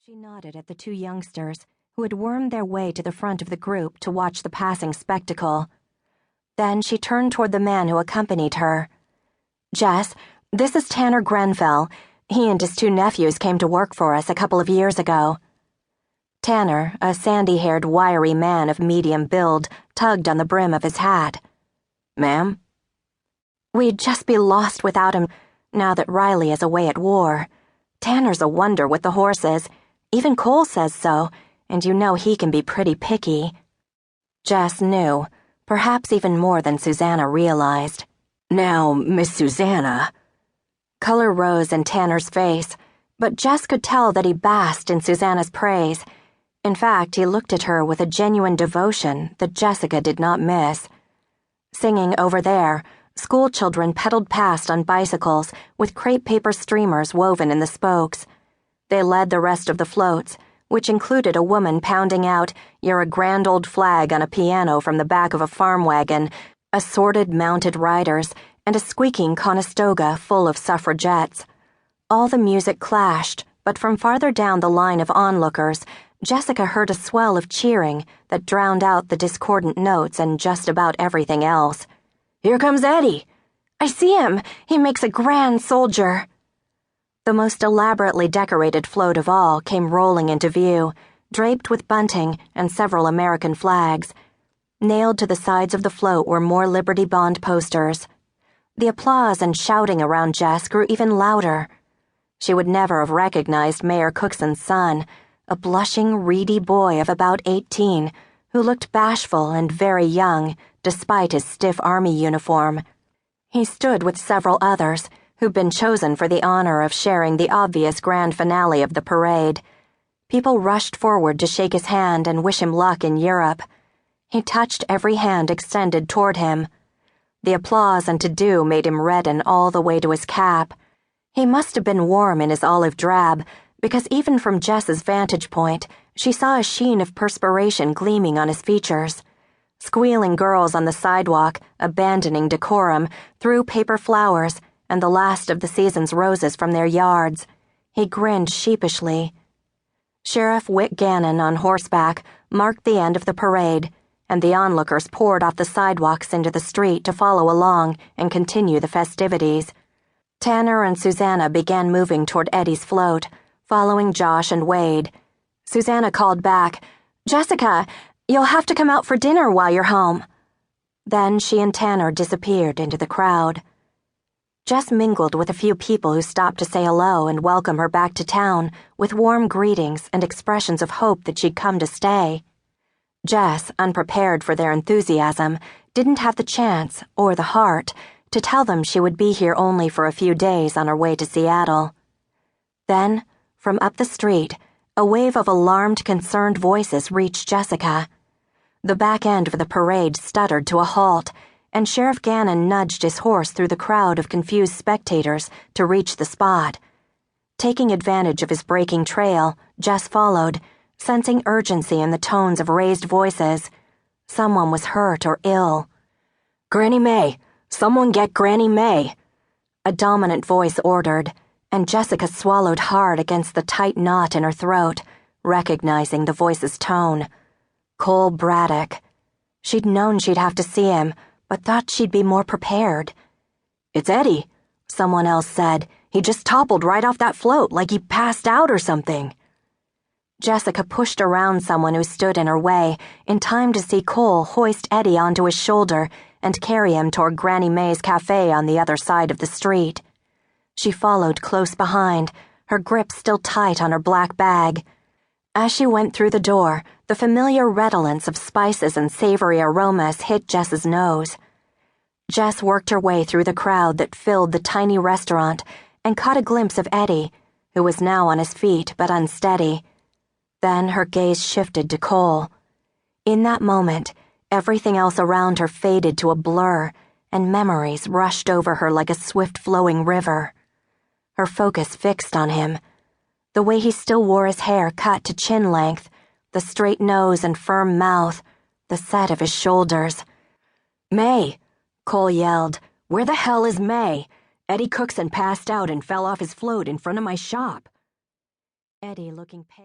She nodded at the two youngsters who had wormed their way to the front of the group to watch the passing spectacle. Then she turned toward the man who accompanied her. "Jess, this is Tanner Grenfell. He and his two nephews came to work for us a couple of years ago." Tanner, a sandy-haired, wiry man of medium build, tugged on the brim of his hat. "Ma'am?" "We'd just be lost without him now that Riley is away at war. Tanner's a wonder with the horses. Even Cole says so, and you know he can be pretty picky." Jess knew, perhaps even more than Susanna realized. "Now, Miss Susanna." Color rose in Tanner's face, but Jess could tell that he basked in Susanna's praise. In fact, he looked at her with a genuine devotion that Jessica did not miss. Singing over there, school children pedaled past on bicycles with crepe paper streamers woven in the spokes. They led the rest of the floats, which included a woman pounding out "You're a grand old flag" on a piano from the back of a farm wagon, assorted mounted riders, and a squeaking Conestoga full of suffragettes. All the music clashed, but from farther down the line of onlookers, Jessica heard a swell of cheering that drowned out the discordant notes and just about everything else. "Here comes Eddie!" "I see him! He makes a grand soldier!" The most elaborately decorated float of all came rolling into view, draped with bunting and several American flags. Nailed to the sides of the float were more Liberty Bond posters. The applause and shouting around Jess grew even louder. She would never have recognized Mayor Cookson's son, a blushing, reedy boy of about 18, who looked bashful and very young, despite his stiff army uniform. He stood with several others, who'd been chosen for the honor of sharing the obvious grand finale of the parade. People rushed forward to shake his hand and wish him luck in Europe. He touched every hand extended toward him. The applause and to-do made him redden all the way to his cap. He must have been warm in his olive drab, because even from Jess's vantage point, she saw a sheen of perspiration gleaming on his features. Squealing girls on the sidewalk, abandoning decorum, threw paper flowers and the last of the season's roses from their yards. He grinned sheepishly. Sheriff Whit Gannon on horseback marked the end of the parade, and the onlookers poured off the sidewalks into the street to follow along and continue the festivities. Tanner and Susanna began moving toward Eddie's float, following Josh and Wade. Susanna called back, "Jessica, you'll have to come out for dinner while you're home." Then she and Tanner disappeared into the crowd. Jess mingled with a few people who stopped to say hello and welcome her back to town with warm greetings and expressions of hope that she'd come to stay. Jess, unprepared for their enthusiasm, didn't have the chance or the heart to tell them she would be here only for a few days on her way to Seattle. Then, from up the street, a wave of alarmed, concerned voices reached Jessica. The back end of the parade stuttered to a halt, and Sheriff Gannon nudged his horse through the crowd of confused spectators to reach the spot. Taking advantage of his breaking trail, Jess followed, sensing urgency in the tones of raised voices. Someone was hurt or ill. "Granny May! Someone get Granny May!" A dominant voice ordered, and Jessica swallowed hard against the tight knot in her throat, recognizing the voice's tone. Cole Braddock. She'd known she'd have to see him, but thought she'd be more prepared. "It's Eddie," someone else said. "He just toppled right off that float like he passed out or something." Jessica pushed around someone who stood in her way in time to see Cole hoist Eddie onto his shoulder and carry him toward Granny May's cafe on the other side of the street. She followed close behind, her grip still tight on her black bag. As she went through the door, the familiar redolence of spices and savory aromas hit Jess's nose. Jess worked her way through the crowd that filled the tiny restaurant and caught a glimpse of Eddie, who was now on his feet but unsteady. Then her gaze shifted to Cole. In that moment, everything else around her faded to a blur, and memories rushed over her like a swift-flowing river. Her focus fixed on him. The way he still wore his hair cut to chin length, the straight nose and firm mouth, the set of his shoulders. "May!" Cole yelled. "Where the hell is May? Eddie Cookson passed out and fell off his float in front of my shop." Eddie, looking pale.